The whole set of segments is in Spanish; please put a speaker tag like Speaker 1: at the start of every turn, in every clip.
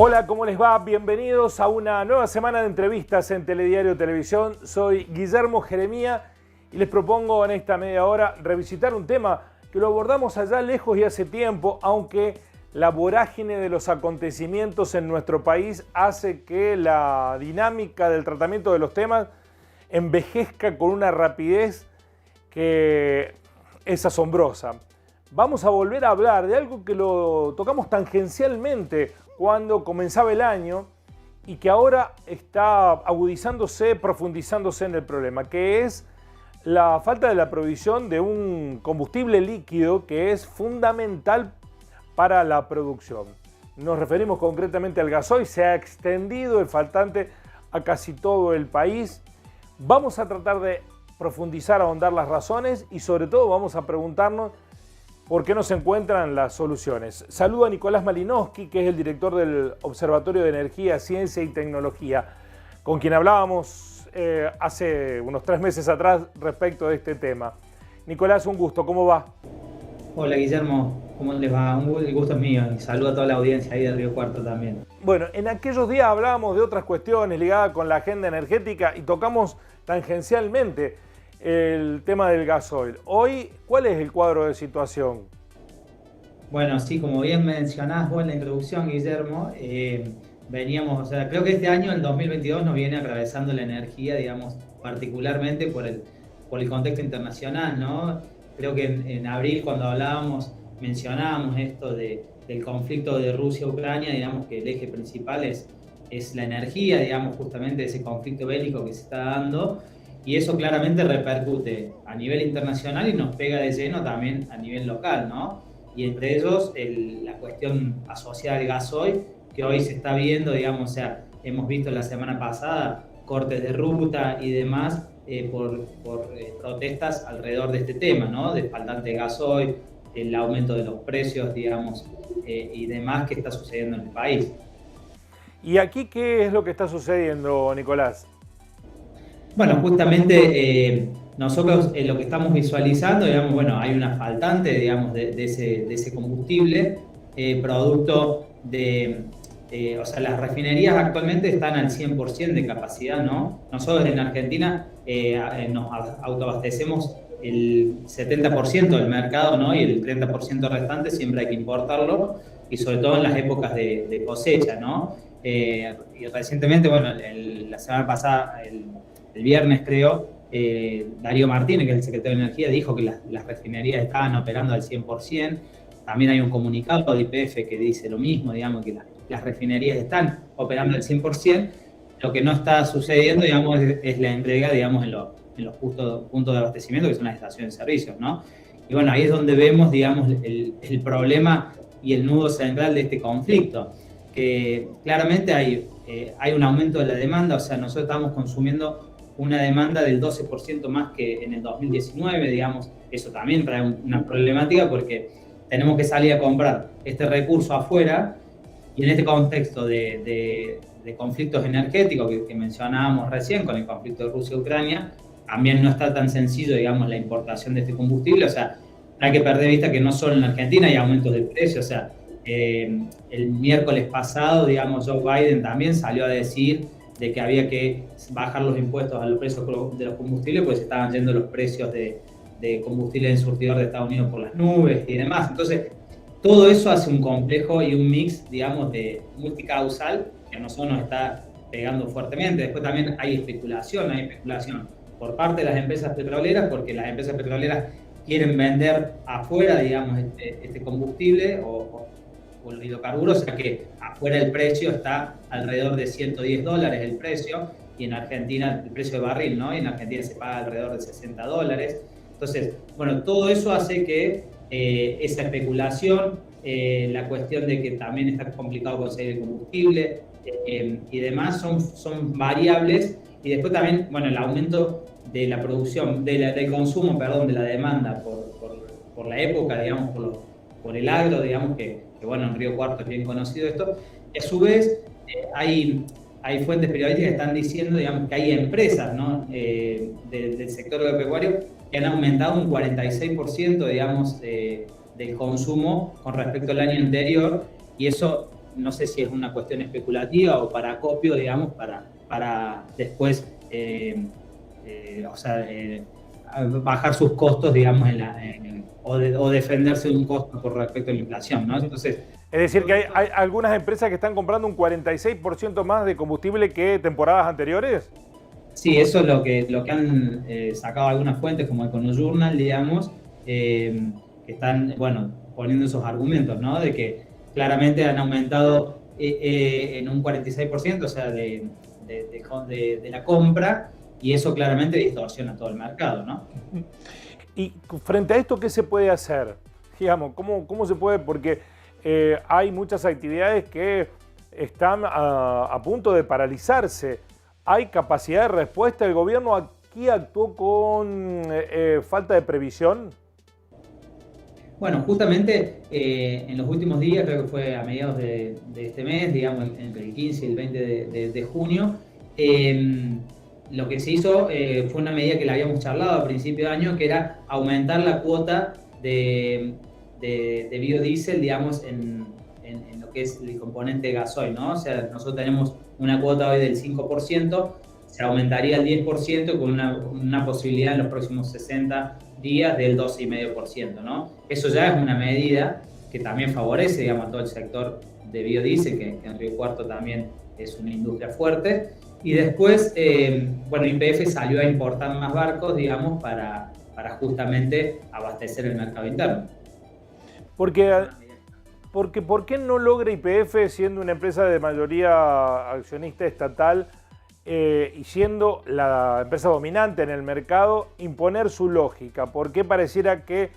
Speaker 1: Hola, ¿cómo les va? Bienvenidos a una nueva semana de entrevistas en Telediario Televisión. Soy Guillermo Jeremía y les propongo en esta media hora revisitar un tema que lo abordamos allá lejos y hace tiempo, aunque la vorágine de los acontecimientos en nuestro país hace que la dinámica del tratamiento de los temas envejezca con una rapidez que es asombrosa. Vamos a volver a hablar de algo que lo tocamos tangencialmente cuando comenzaba el año y que ahora está agudizándose, profundizándose en el problema, que es la falta de la provisión de un combustible líquido que es fundamental para la producción. Nos referimos concretamente al gasoil. Se ha extendido el faltante a casi todo el país. Vamos a tratar de profundizar, ahondar las razones y sobre todo vamos a preguntarnos ¿por qué no se encuentran las soluciones? Saludo a Nicolás Malinowski, que es el director del Observatorio de Energía, Ciencia y Tecnología, con quien hablábamos hace unos 3 meses atrás respecto de este tema. Nicolás, un gusto, ¿cómo va?
Speaker 2: Hola Guillermo, ¿cómo les va? El gusto es mío y saludo a toda la audiencia ahí de Río Cuarto también.
Speaker 1: Bueno, en aquellos días hablábamos de otras cuestiones ligadas con la agenda energética y tocamos tangencialmente el tema del gasoil. Hoy, ¿cuál es el cuadro de situación?
Speaker 2: Bueno, sí, como bien mencionás vos en la introducción, Guillermo, veníamos, o sea, creo que este año, el 2022, nos viene atravesando la energía, digamos, particularmente por el contexto internacional, ¿no? Creo que en abril, cuando hablábamos, mencionábamos esto del conflicto de Rusia-Ucrania, digamos que el eje principal es la energía, digamos, justamente ese conflicto bélico que se está dando. Y eso claramente repercute a nivel internacional y nos pega de lleno también a nivel local, ¿no? Y entre ellos la cuestión asociada al gasoil, que hoy se está viendo, digamos, o sea, hemos visto la semana pasada cortes de ruta y demás por protestas alrededor de este tema, ¿no? De faltante de gasoil, el aumento de los precios, digamos, y demás que está sucediendo en el país.
Speaker 1: ¿Y aquí qué es lo que está sucediendo, Nicolás?
Speaker 2: Bueno, justamente nosotros lo que estamos visualizando, digamos, bueno, hay una faltante, digamos, de ese combustible, producto o sea, las refinerías actualmente están al 100% de capacidad, ¿no? Nosotros en Argentina nos autoabastecemos el 70% del mercado, ¿no? Y el 30% restante siempre hay que importarlo, y sobre todo en las épocas de cosecha, ¿no? Y recientemente, bueno, la semana pasada, el viernes creo, Darío Martínez, que es el secretario de Energía, dijo que las refinerías estaban operando al 100%. También hay un comunicado de YPF que dice lo mismo, digamos, que las refinerías están operando al 100%. Lo que no está sucediendo, digamos, es la entrega, digamos, en los puntos de abastecimiento, que son las estaciones de servicios, ¿no? Y bueno, ahí es donde vemos, digamos, el problema y el nudo central de este conflicto, que claramente hay un aumento de la demanda. O sea, nosotros estamos consumiendo una demanda del 12% más que en el 2019, digamos. Eso también trae una problemática porque tenemos que salir a comprar este recurso afuera, y en este contexto de conflictos energéticos que mencionábamos recién con el conflicto de Rusia-Ucrania, también no está tan sencillo, digamos, la importación de este combustible. O sea, no hay que perder de vista que no solo en Argentina hay aumentos de precios. O sea, el miércoles pasado, digamos, Joe Biden también salió a decir de que había que bajar los impuestos a los precios de los combustibles, pues estaban yendo los precios de combustible en surtidor de Estados Unidos por las nubes y demás. Entonces, todo eso hace un complejo y un mix, digamos, de multicausal que a nosotros nos está pegando fuertemente. Después también hay especulación por parte de las empresas petroleras, porque las empresas petroleras quieren vender afuera, digamos, este combustible o los hidrocarburos, o sea que afuera el precio está alrededor de $110 el precio, y en Argentina el precio de barril, ¿no? Y en Argentina se paga alrededor de $60. Entonces, bueno, todo eso hace que esa especulación, la cuestión de que también está complicado conseguir el combustible y demás son variables. Y después también, bueno, el aumento de la producción, del consumo, perdón, de la demanda por la época, digamos, por el agro, digamos, que bueno, en Río Cuarto es bien conocido esto. Y a su vez, hay fuentes periodísticas que están diciendo, digamos, que hay empresas, ¿no? Del sector agropecuario que han aumentado un 46%, digamos, del consumo con respecto al año anterior, y eso no sé si es una cuestión especulativa o para acopio, digamos, para después, bajar sus costos, digamos, o defenderse de un costo por respecto a la inflación, ¿no? Entonces,
Speaker 1: es decir, que hay algunas empresas que están comprando un 46% más de combustible que temporadas anteriores.
Speaker 2: sí, eso es lo que han sacado algunas fuentes, como Econojournal, digamos, que están, bueno, poniendo esos argumentos, ¿no? De que claramente han aumentado en un 46%, o sea, de la compra, y eso claramente distorsiona todo el mercado, ¿no?
Speaker 1: Y frente a esto, ¿qué se puede hacer? Digamos, ¿cómo se puede? Porque hay muchas actividades que están a punto de paralizarse. ¿Hay capacidad de respuesta? ¿El gobierno aquí actuó con falta de previsión?
Speaker 2: Bueno, justamente en los últimos días, creo que fue a mediados de este mes, digamos, entre el 15 y el 20 de junio, lo que se hizo fue una medida que la habíamos charlado a principio de año, que era aumentar la cuota de biodiesel, digamos, en lo que es el componente gasoil, ¿no? O sea, nosotros tenemos una cuota hoy del 5%, se aumentaría al 10% con una posibilidad en los próximos 60 días del 12,5%, ¿no? Eso ya es una medida que también favorece, digamos, a todo el sector de biodiesel, que en Río Cuarto también es una industria fuerte. Y después, bueno, YPF salió a importar más barcos, digamos, para justamente abastecer el mercado interno.
Speaker 1: Porque ¿por qué no logra YPF, siendo una empresa de mayoría accionista estatal y siendo la empresa dominante en el mercado, imponer su lógica? ¿Por qué pareciera que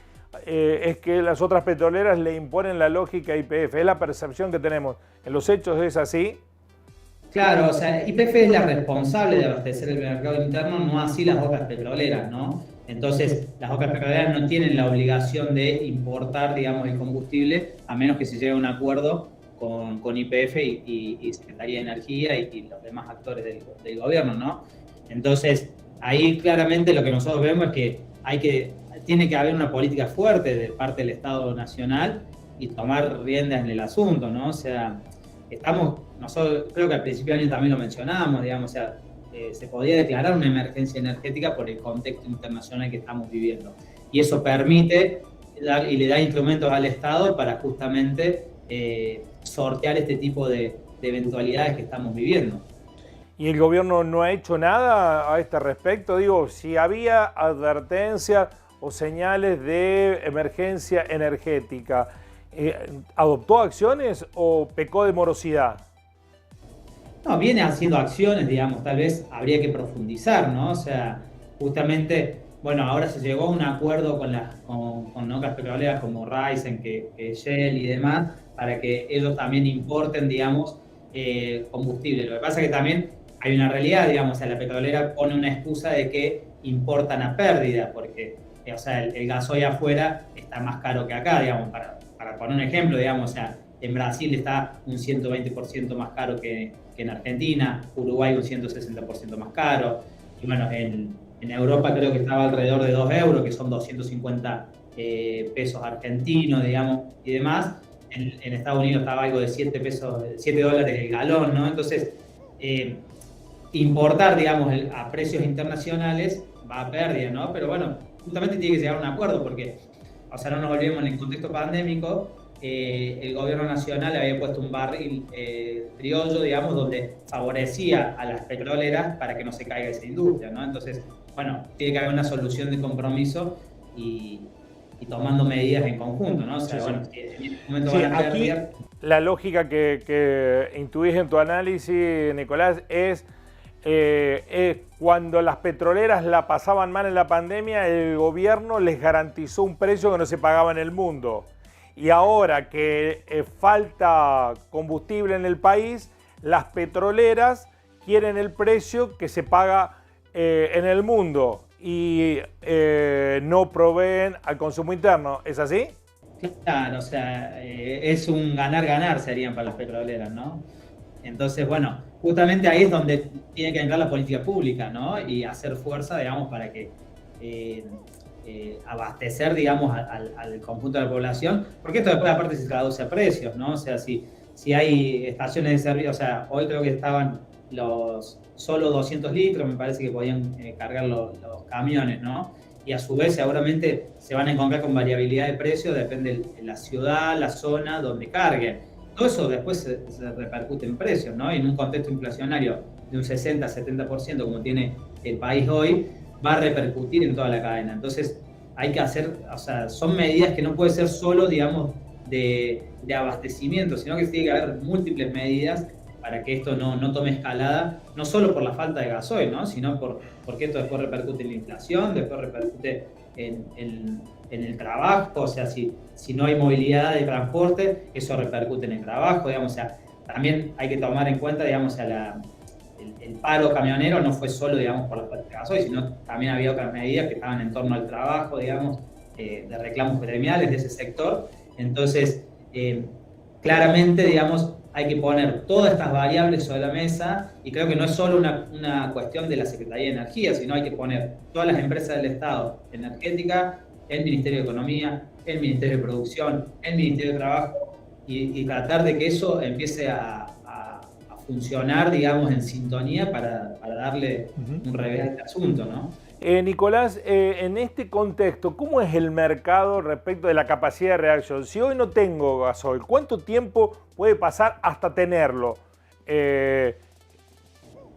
Speaker 1: es que las otras petroleras le imponen la lógica a YPF? Es la percepción que tenemos. ¿En los hechos es así?
Speaker 2: Claro, o sea, YPF es la responsable de abastecer el mercado interno, no así las otras petroleras, ¿no? Entonces, las otras petroleras no tienen la obligación de importar, digamos, el combustible, a menos que se llegue a un acuerdo con YPF y Secretaría de Energía y los demás actores del gobierno, ¿no? Entonces, ahí claramente lo que nosotros vemos es que tiene que haber una política fuerte de parte del Estado Nacional y tomar riendas en el asunto, ¿no? O sea, nosotros creo que al principio de año también lo mencionábamos, digamos, o sea, se podía declarar una emergencia energética por el contexto internacional que estamos viviendo. Y eso permite y le da instrumentos al Estado para justamente sortear este tipo de eventualidades que estamos viviendo.
Speaker 1: ¿Y el gobierno no ha hecho nada a este respecto? Digo, si había advertencias o señales de emergencia energética, ¿adoptó acciones o pecó de morosidad?
Speaker 2: No, viene haciendo acciones, digamos, tal vez habría que profundizar, ¿no? O sea, justamente, bueno, ahora se llegó a un acuerdo con otras petroleras como Raízen, que Shell y demás, para que ellos también importen, digamos, combustible. Lo que pasa es que también hay una realidad, digamos, o sea, la petrolera pone una excusa de que importan a pérdida, porque, o sea, el gasoil afuera está más caro que acá, digamos, para poner un ejemplo, digamos, o sea, en Brasil está un 120% más caro que en Argentina, Uruguay un 160% más caro, y bueno, en Europa creo que estaba alrededor de 2 euros, que son 250 pesos argentinos, digamos, y demás. En Estados Unidos estaba algo de 7 dólares el galón, ¿no? Entonces, importar, digamos, a precios internacionales va a pérdida, ¿no? Pero bueno, justamente tiene que llegar a un acuerdo, porque, o sea, no nos olvidemos, en el contexto pandémico, el gobierno nacional había puesto un barril criollo, digamos, donde favorecía a las petroleras para que no se caiga esa industria, ¿no? Entonces, bueno, tiene que haber una solución de compromiso y tomando medidas en conjunto, ¿no? O sea, sí, bueno, si en este momento
Speaker 1: sí, van a aquí la lógica que intuís en tu análisis, Nicolás, es cuando las petroleras la pasaban mal en la pandemia, el gobierno les garantizó un precio que no se pagaba en el mundo. Y ahora que falta combustible en el país, las petroleras quieren el precio que se paga en el mundo y no proveen al consumo interno. ¿Es así?
Speaker 2: Claro, o sea, es un ganar-ganar serían para las petroleras, ¿no? Entonces, bueno, justamente ahí es donde tiene que entrar la política pública, ¿no? Y hacer fuerza, digamos, para que abastecer, digamos, al conjunto de la población, porque esto después aparte se traduce a precios, ¿no? O sea, si si hay estaciones de servicio, o sea, hoy creo que estaban solo 200 litros, me parece que podían cargar los camiones, ¿no? Y a su vez seguramente se van a encontrar con variabilidad de precio, depende de la ciudad, la zona donde carguen. Todo eso después se repercute en precios, ¿no? Y en un contexto inflacionario de un 60-70% como tiene el país hoy, va a repercutir en toda la cadena. Entonces hay que hacer, o sea, son medidas que no puede ser solo, digamos, de abastecimiento, sino que tiene que haber múltiples medidas para que esto no tome escalada, no solo por la falta de gasoil, ¿no? Sino porque esto después repercute en la inflación, después repercute en el trabajo, o sea, si no hay movilidad de transporte, eso repercute en el trabajo, digamos, o sea, también hay que tomar en cuenta, digamos, el paro camionero no fue solo, digamos, por la falta de gasoil, sino también había otras medidas que estaban en torno al trabajo, digamos, de reclamos gremiales de ese sector. Entonces, claramente, digamos, hay que poner todas estas variables sobre la mesa y creo que no es solo una cuestión de la Secretaría de Energía, sino hay que poner todas las empresas del Estado energética, el Ministerio de Economía, el Ministerio de Producción, el Ministerio de Trabajo y tratar de que eso empiece a funcionar, digamos, en sintonía para darle un revés a este asunto, ¿no?
Speaker 1: Nicolás, en este contexto, ¿cómo es el mercado respecto de la capacidad de reacción? Si hoy no tengo gasoil, ¿cuánto tiempo puede pasar hasta tenerlo?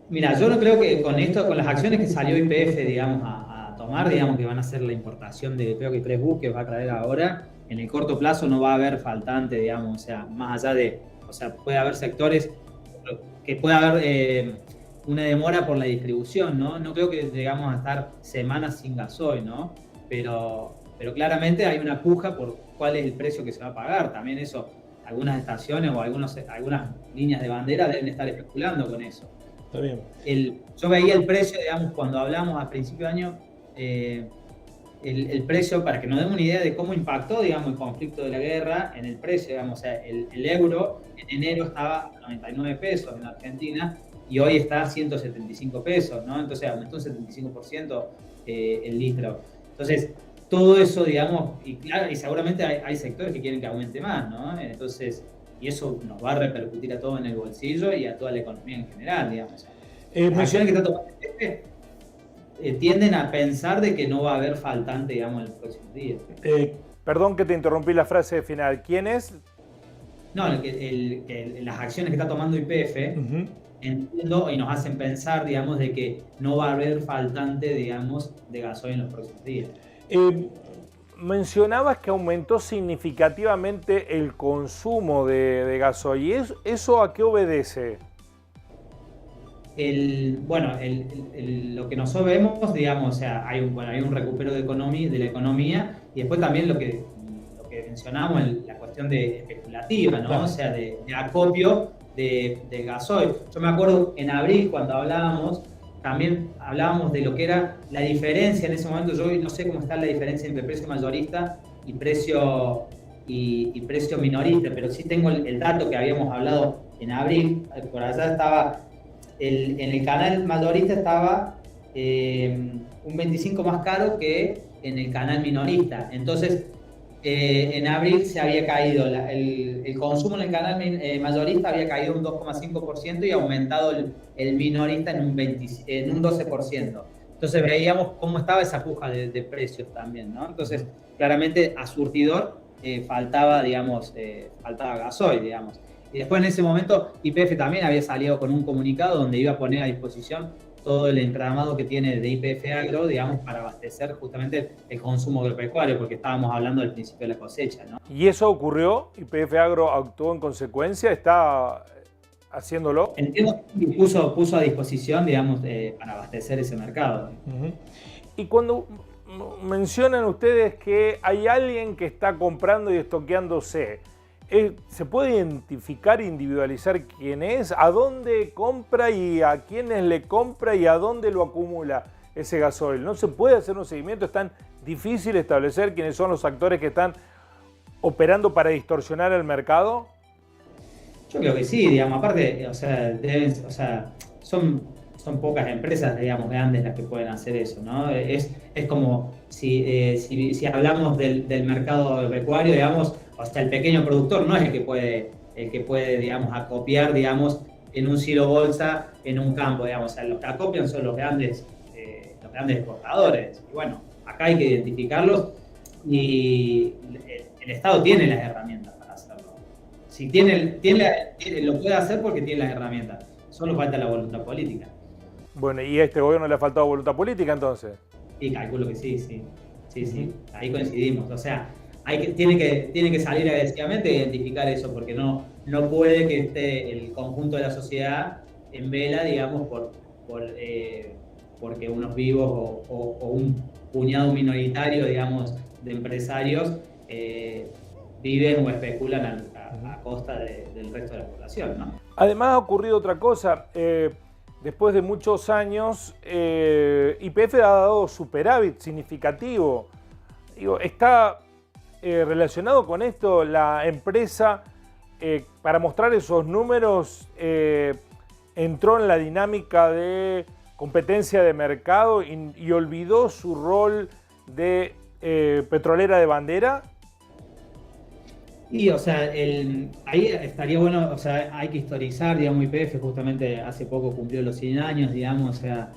Speaker 2: Mira, yo no creo que con las acciones que salió YPF, digamos, a tomar, digamos, que van a hacer la importación de, creo que 3 buques va a traer ahora, en el corto plazo no va a haber faltante, digamos, o sea, más allá de, o sea, puede haber sectores que puede haber una demora por la distribución, ¿no? No creo que llegamos a estar semanas sin gasoil, ¿no? Pero claramente hay una puja por cuál es el precio que se va a pagar. También eso, algunas estaciones o algunas líneas de bandera deben estar especulando con eso.
Speaker 1: Está bien.
Speaker 2: Yo veía el precio, digamos, cuando hablamos a principio de año, el precio, para que nos demos una idea de cómo impactó, digamos, el conflicto de la guerra en el precio, digamos, o sea, el euro en enero estaba a 99 pesos en Argentina y hoy está a 175 pesos, ¿no? Entonces aumentó un 75% el litro. Entonces, todo eso, digamos, y claro, y seguramente hay sectores que quieren que aumente más, ¿no? Entonces, y eso nos va a repercutir a todos en el bolsillo y a toda la economía en general, digamos. Las acciones que está tomando tienden a pensar de que no va a haber faltante, digamos, en los próximos días.
Speaker 1: Perdón que te interrumpí la frase final. ¿Quién es?
Speaker 2: No, las acciones que está tomando YPF, entiendo, y nos hacen pensar, digamos, de que no va a haber faltante, digamos, de gasoil en los próximos días.
Speaker 1: Mencionabas que aumentó significativamente el consumo de gasoil. ¿Y eso a qué obedece?
Speaker 2: Lo que nosotros vemos, digamos, o sea, hay un recupero de la economía y después también lo que mencionamos, la cuestión de especulativa, ¿no? O sea, de acopio de gasoil. Yo me acuerdo en abril cuando también hablábamos de lo que era la diferencia en ese momento. Yo no sé cómo está la diferencia entre precio mayorista y precio minorista, pero sí tengo el dato que habíamos hablado en abril. Por allá estaba, en el canal mayorista estaba un 25 más caro que en el canal minorista. Entonces, en abril se había caído el consumo en el canal mayorista había caído un 2,5% y aumentado el minorista en un 12%. Entonces veíamos cómo estaba esa puja de precios también, ¿no? Entonces, claramente a surtidor faltaba gasoil, digamos. Y después en ese momento YPF también había salido con un comunicado donde iba a poner a disposición todo el entramado que tiene de YPF Agro, digamos, para abastecer justamente el consumo agropecuario, porque estábamos hablando del principio de la cosecha, ¿no?
Speaker 1: ¿Y eso ocurrió? ¿YPF Agro actuó en consecuencia? ¿Está haciéndolo?
Speaker 2: Entiendo que puso a disposición, digamos, para abastecer ese mercado.
Speaker 1: Y cuando mencionan ustedes que hay alguien que está comprando y estoqueándose, ¿se puede identificar, individualizar quién es? ¿A dónde compra y a quiénes le compra y a dónde lo acumula ese gasoil? ¿No se puede hacer un seguimiento? ¿Es tan difícil establecer quiénes son los actores que están operando para distorsionar el mercado?
Speaker 2: Yo creo que sí, digamos, aparte, o sea, son pocas empresas, digamos, grandes las que pueden hacer eso, ¿no? Es como si hablamos del mercado agropecuario, digamos, hasta el pequeño productor no es el que puede el que puede, digamos, acopiar, digamos, en un silo bolsa, en un campo, digamos. O sea, los que acopian son los grandes exportadores. Y bueno, acá hay que identificarlos y el Estado tiene las herramientas para hacerlo. Si lo puede hacer porque tiene las herramientas. Solo falta la voluntad política.
Speaker 1: Bueno, ¿y a este gobierno le ha faltado voluntad política entonces?
Speaker 2: Y calculo que sí. Ahí coincidimos. O sea, tiene que salir agresivamente e identificar eso, porque no puede que esté el conjunto de la sociedad en vela, digamos, porque unos vivos o un puñado minoritario, digamos, de empresarios viven o especulan a costa del resto de la población, ¿no?
Speaker 1: Además ha ocurrido otra cosa. Después de muchos años, YPF ha dado superávit significativo. Digo, ¿está relacionado con esto la empresa, para mostrar esos números, entró en la dinámica de competencia de mercado y olvidó su rol de petrolera de bandera?
Speaker 2: Y, o sea, ahí estaría bueno, o sea, hay que historizar, digamos, YPF justamente hace poco cumplió los 100 años, digamos, o sea,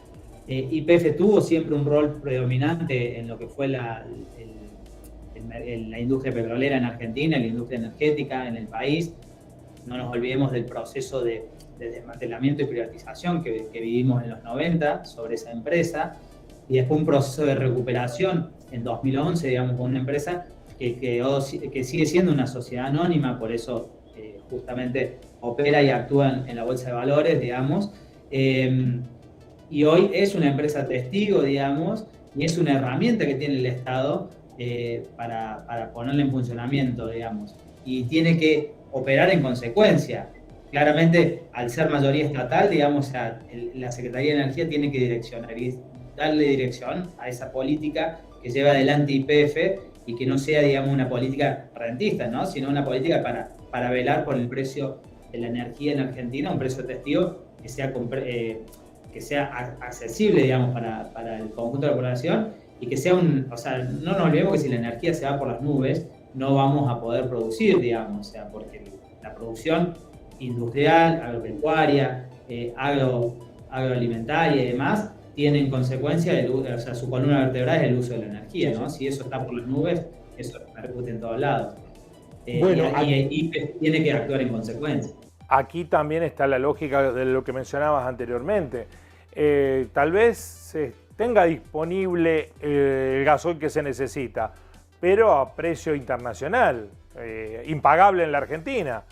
Speaker 2: YPF tuvo siempre un rol predominante en lo que fue la industria petrolera en Argentina, la industria energética en el país. No nos olvidemos del proceso de desmantelamiento y privatización que vivimos en los 90 sobre esa empresa, y después un proceso de recuperación en 2011, digamos, con una empresa que sigue siendo una sociedad anónima, por eso justamente opera y actúa en la bolsa de valores, digamos, y hoy es una empresa testigo, digamos, y es una herramienta que tiene el Estado para ponerla en funcionamiento, digamos, y tiene que operar en consecuencia. Claramente, al ser mayoría estatal, digamos, la Secretaría de Energía tiene que direccionar y darle dirección a esa política que lleva adelante YPF, y que no sea, digamos, una política rentista, ¿no? Sino una política para velar por el precio de la energía en Argentina, un precio testigo que sea accesible, digamos, para el conjunto de la población, y que sea o sea, no nos olvidemos que si la energía se va por las nubes, no vamos a poder producir, digamos, o sea, porque la producción industrial, agropecuaria, agroalimentaria y demás, tiene en consecuencia, o sea, su columna vertebral es el uso de la energía, ¿no? Si eso está por las nubes, eso repercute en todos lados. Y tiene que actuar en consecuencia.
Speaker 1: Aquí también está la lógica de lo que mencionabas anteriormente. Tal vez se tenga disponible el gasoil que se necesita, pero a precio internacional, impagable en la Argentina,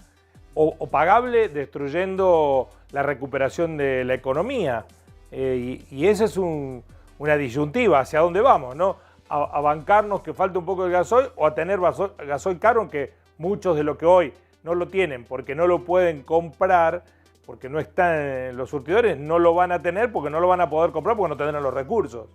Speaker 1: o pagable destruyendo la recuperación de la economía. Y esa es una disyuntiva, hacia dónde vamos, ¿no? A bancarnos que falta un poco de gasoil, o a tener gasoil caro, aunque muchos de los que hoy no lo tienen porque no lo pueden comprar, porque no están en los surtidores, no lo van a tener porque no lo van a poder comprar porque no tendrán los recursos.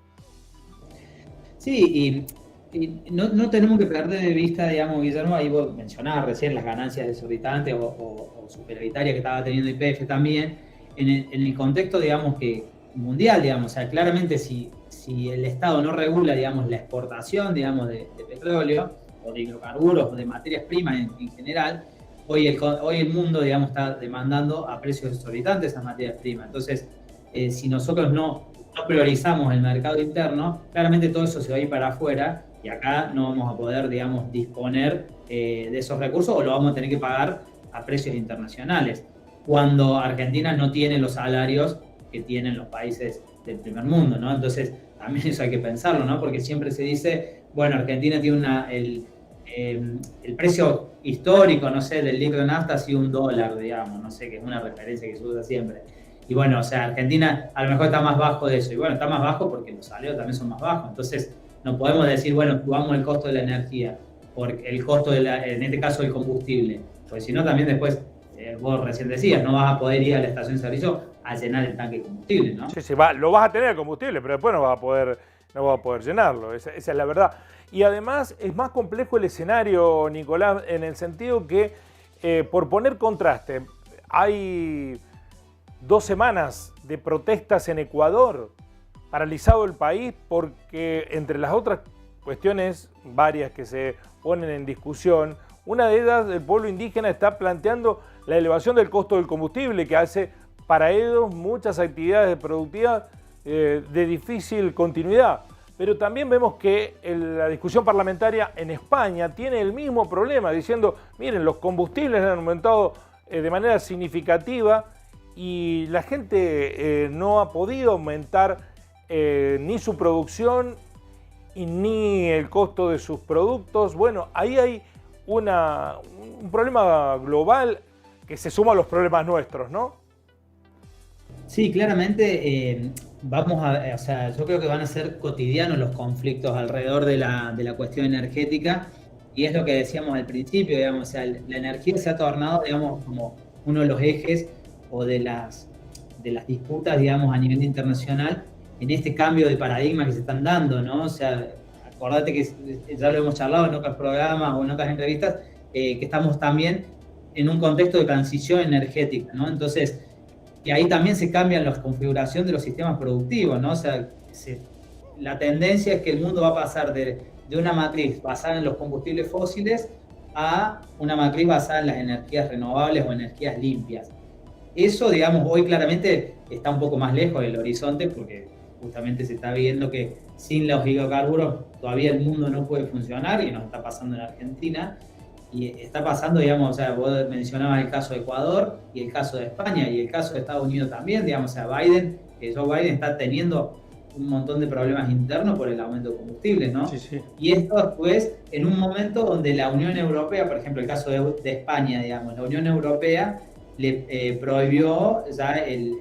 Speaker 2: Sí, y no tenemos que perder de vista, digamos, Guillermo, ahí vos mencionabas recién las ganancias desorbitantes o superavitarias que estaba teniendo YPF también, en el contexto, digamos, que mundial, digamos, o sea, claramente si el Estado no regula, digamos, la exportación, digamos, de petróleo o de hidrocarburos o de materias primas en general, hoy el mundo, digamos, está demandando a precios exorbitantes esas materias primas. Entonces, si nosotros no priorizamos el mercado interno, claramente todo eso se va a ir para afuera, y acá no vamos a poder, digamos, disponer de esos recursos, o lo vamos a tener que pagar a precios internacionales, cuando Argentina no tiene los salarios que tienen los países del primer mundo, ¿no? Entonces, también eso hay que pensarlo, ¿no? Porque siempre se dice, bueno, Argentina tiene el precio histórico, no sé, del litro de nafta ha sido $1, digamos, no sé, que es una referencia que se usa siempre. Y bueno, o sea, Argentina a lo mejor está más bajo de eso. Y bueno, está más bajo porque los salarios también son más bajos. Entonces, no podemos decir, bueno, subamos el costo de la energía, porque el costo en este caso del combustible. Porque si no, también después, vos recién decías, no vas a poder ir a la estación de servicio a llenar el tanque de combustible, ¿no?
Speaker 1: Sí, lo vas a tener el combustible, pero después no vas a poder llenarlo. Esa es la verdad. Y además es más complejo el escenario, Nicolás, en el sentido que, por poner contraste, hay 2 semanas de protestas en Ecuador, paralizado el país porque, entre las otras cuestiones varias que se ponen en discusión, una de ellas, el pueblo indígena está planteando la elevación del costo del combustible que hace para ellos muchas actividades productivas de difícil continuidad. Pero también vemos que la discusión parlamentaria en España tiene el mismo problema, diciendo, miren, los combustibles han aumentado de manera significativa y la gente no ha podido aumentar ni su producción y ni el costo de sus productos. Bueno, ahí hay un problema global que se suma a los problemas nuestros, ¿no?
Speaker 2: Sí, claramente o sea, yo creo que van a ser cotidianos los conflictos alrededor de la cuestión energética, y es lo que decíamos al principio, digamos, o sea, la energía se ha tornado, digamos, como uno de los ejes o de las disputas, digamos, a nivel internacional en este cambio de paradigma que se están dando, ¿no? O sea, acordate que ya lo hemos charlado en otros programas o en otras entrevistas, que estamos también en un contexto de transición energética, ¿no? Entonces, y ahí también se cambian la configuración de los sistemas productivos, ¿no? O sea, la tendencia es que el mundo va a pasar de una matriz basada en los combustibles fósiles a una matriz basada en las energías renovables o energías limpias. Eso, digamos, hoy claramente está un poco más lejos del horizonte porque justamente se está viendo que sin los hidrocarburos todavía el mundo no puede funcionar, y nos está pasando en Argentina. Y está pasando, digamos, o sea, vos mencionabas el caso de Ecuador y el caso de España y el caso de Estados Unidos también, digamos, o sea, Joe Biden está teniendo un montón de problemas internos por el aumento de combustibles, ¿no?
Speaker 1: Sí, sí.
Speaker 2: Y esto después, en un momento donde la Unión Europea, por ejemplo, el caso de España, digamos, la Unión Europea le prohibió ya el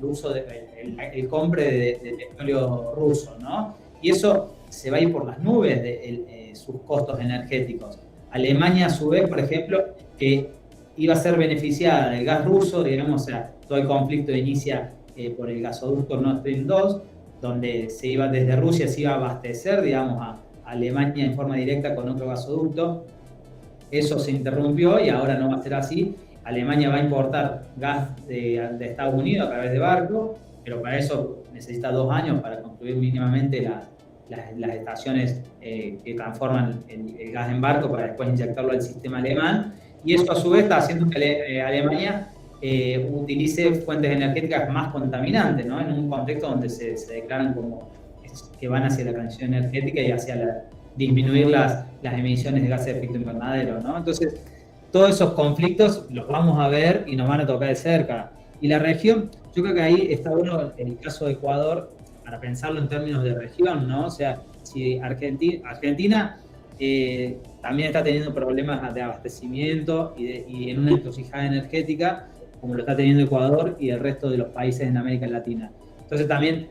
Speaker 2: uso, el compre de petróleo ruso, ¿no? Y eso se va a ir por las nubes de sus costos energéticos. Alemania, a su vez, por ejemplo, que iba a ser beneficiada del gas ruso, digamos, o sea, todo el conflicto inicia por el gasoducto Nord Stream 2, donde desde Rusia se iba a abastecer, digamos, a Alemania en forma directa con otro gasoducto. Eso se interrumpió y ahora no va a ser así. Alemania va a importar gas de Estados Unidos a través de barco, pero para eso necesita 2 años para construir mínimamente las estaciones que transforman el gas en barco para después inyectarlo al sistema alemán, y eso a su vez está haciendo que Alemania utilice fuentes energéticas más contaminantes, ¿no? En un contexto donde se declaran como que van hacia la transición energética y hacia disminuir las emisiones de gases de efecto invernadero, ¿no? Entonces, todos esos conflictos los vamos a ver y nos van a tocar de cerca. Y la región, yo creo que ahí está bueno el caso de Ecuador, para pensarlo en términos de región, ¿no? O sea, si Argentina también está teniendo problemas de abastecimiento y en una encrucijada energética, como lo está teniendo Ecuador y el resto de los países en América Latina. Entonces también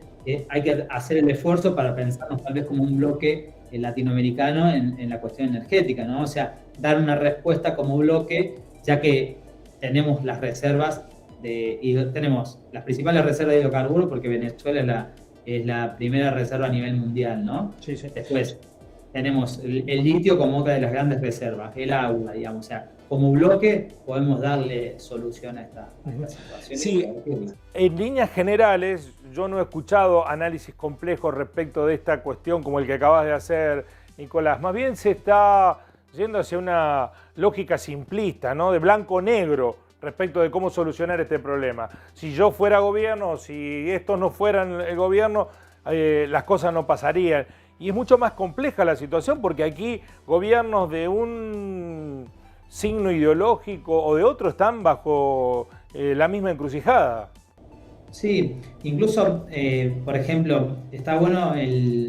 Speaker 2: hay que hacer el esfuerzo para pensarnos tal vez como un bloque latinoamericano en la cuestión energética, ¿no? O sea, dar una respuesta como bloque, ya que tenemos las reservas y tenemos las principales reservas de hidrocarburos, porque Venezuela es la primera reserva a nivel mundial, ¿no?
Speaker 1: Sí, sí.
Speaker 2: Después tenemos el litio como otra de las grandes reservas, el agua, digamos. O sea, como bloque podemos darle solución a esta situación.
Speaker 1: Sí, en líneas generales, yo no he escuchado análisis complejos respecto de esta cuestión como el que acabas de hacer, Nicolás. Más bien se está yendo hacia una lógica simplista, ¿no? De blanco-negro respecto de cómo solucionar este problema. Si yo fuera gobierno, si estos no fueran el gobierno, las cosas no pasarían. Y es mucho más compleja la situación porque aquí gobiernos de un signo ideológico o de otro están bajo la misma encrucijada.
Speaker 2: Sí, incluso, por ejemplo, está bueno,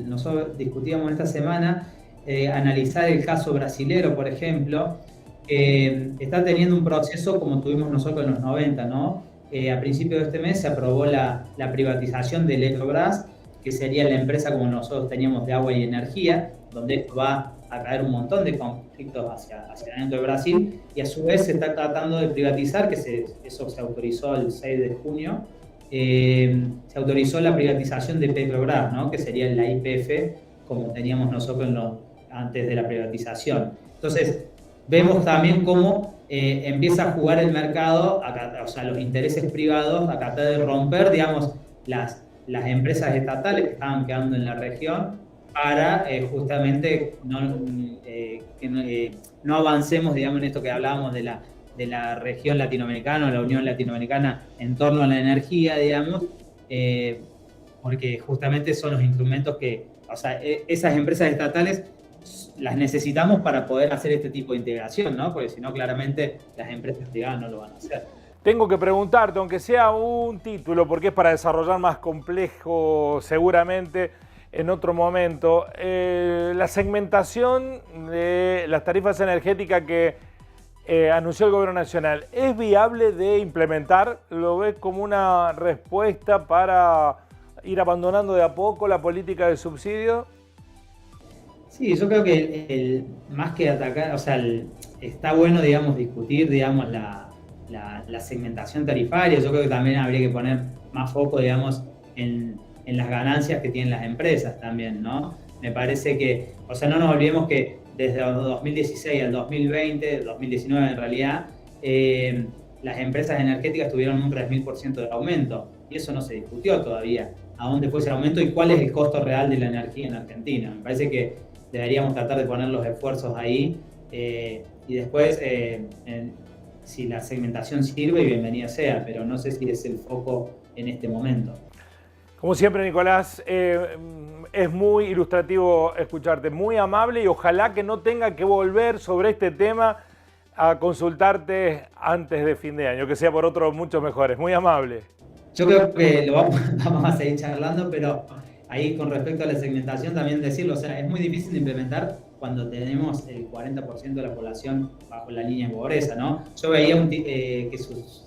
Speaker 2: nosotros discutíamos esta semana, analizar el caso brasilero, por ejemplo, está teniendo un proceso como tuvimos nosotros en los 90, ¿no? A principios de este mes se aprobó la privatización de Eletrobras, que sería la empresa como nosotros teníamos de agua y energía, donde esto va a traer un montón de conflictos hacia dentro de Brasil, y a su vez se está tratando de privatizar, eso se autorizó el 6 de junio, se autorizó la privatización de Petrobras, ¿no? Que sería la YPF, como teníamos nosotros antes de la privatización. Entonces, vemos también cómo empieza a jugar el mercado, o sea, los intereses privados, a tratar de romper, digamos, las empresas estatales que estaban quedando en la región para justamente no avancemos, digamos, en esto que hablábamos de de la región latinoamericana o la Unión Latinoamericana en torno a la energía, digamos, porque justamente son los instrumentos que, o sea, esas empresas estatales las necesitamos para poder hacer este tipo de integración, ¿no? Porque si no, claramente las empresas privadas no lo van a hacer.
Speaker 1: Tengo que preguntarte, aunque sea un título, porque es para desarrollar más complejo seguramente en otro momento, la segmentación de las tarifas energéticas que anunció el Gobierno Nacional, ¿es viable de implementar? ¿Lo ves como una respuesta para ir abandonando de a poco la política de subsidio?
Speaker 2: Sí, yo creo que más que atacar, o sea, está bueno, digamos, discutir, digamos, la segmentación tarifaria. Yo creo que también habría que poner más foco, digamos, en las ganancias que tienen las empresas también, ¿no? Me parece que, o sea, no nos olvidemos que desde 2016 al 2020, 2019 en realidad, las empresas energéticas tuvieron un 3000% de aumento y eso no se discutió todavía. ¿A dónde fue ese aumento y cuál es el costo real de la energía en Argentina? Me parece que deberíamos tratar de poner los esfuerzos ahí y después, si la segmentación sirve, bienvenida sea, pero no sé si es el foco en este momento.
Speaker 1: Como siempre, Nicolás, es muy ilustrativo escucharte, muy amable y ojalá que no tenga que volver sobre este tema a consultarte antes de fin de año, que sea por otros muchos mejores. Muy amable.
Speaker 2: Yo creo que lo vamos a seguir charlando, pero ahí con respecto a la segmentación también decirlo, o sea, es muy difícil de implementar cuando tenemos el 40% de la población bajo la línea de pobreza, ¿no? Yo veía que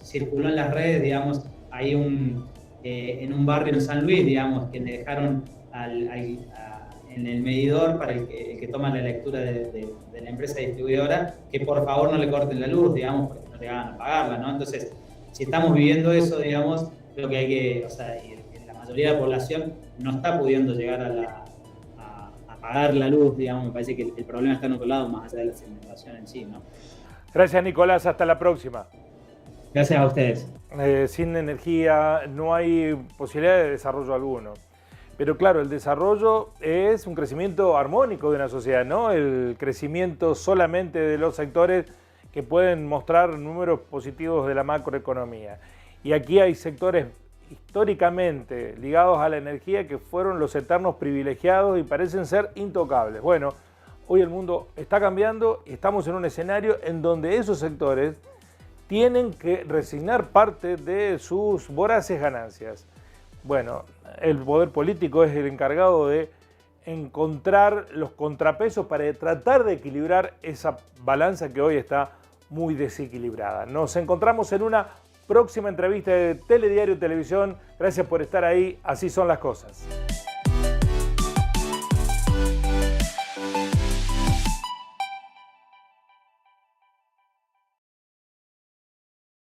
Speaker 2: circuló en las redes, digamos, ahí en un barrio en San Luis, digamos, que le dejaron en el medidor para el que toma la lectura de la empresa distribuidora, que por favor no le corten la luz, digamos, porque no le van a pagarla, ¿no? Entonces, si estamos viviendo eso, digamos, creo que hay que, o sea, la mayoría de la población no está pudiendo llegar a pagar la luz, digamos, me parece que el problema está en otro lado, más allá de la segmentación en sí, ¿no?
Speaker 1: Gracias, Nicolás, hasta la próxima.
Speaker 2: Gracias a ustedes.
Speaker 1: Sin energía no hay posibilidad de desarrollo alguno. Pero claro, el desarrollo es un crecimiento armónico de una sociedad, ¿no? El crecimiento solamente de los sectores que pueden mostrar números positivos de la macroeconomía. Y aquí hay sectores históricamente ligados a la energía que fueron los eternos privilegiados y parecen ser intocables. Bueno, hoy el mundo está cambiando y estamos en un escenario en donde esos sectores tienen que resignar parte de sus voraces ganancias. Bueno, el poder político es el encargado de encontrar los contrapesos para tratar de equilibrar esa balanza que hoy está muy desequilibrada. Nos encontramos en una próxima entrevista de Telediario Televisión. Gracias por estar ahí. Así son las cosas.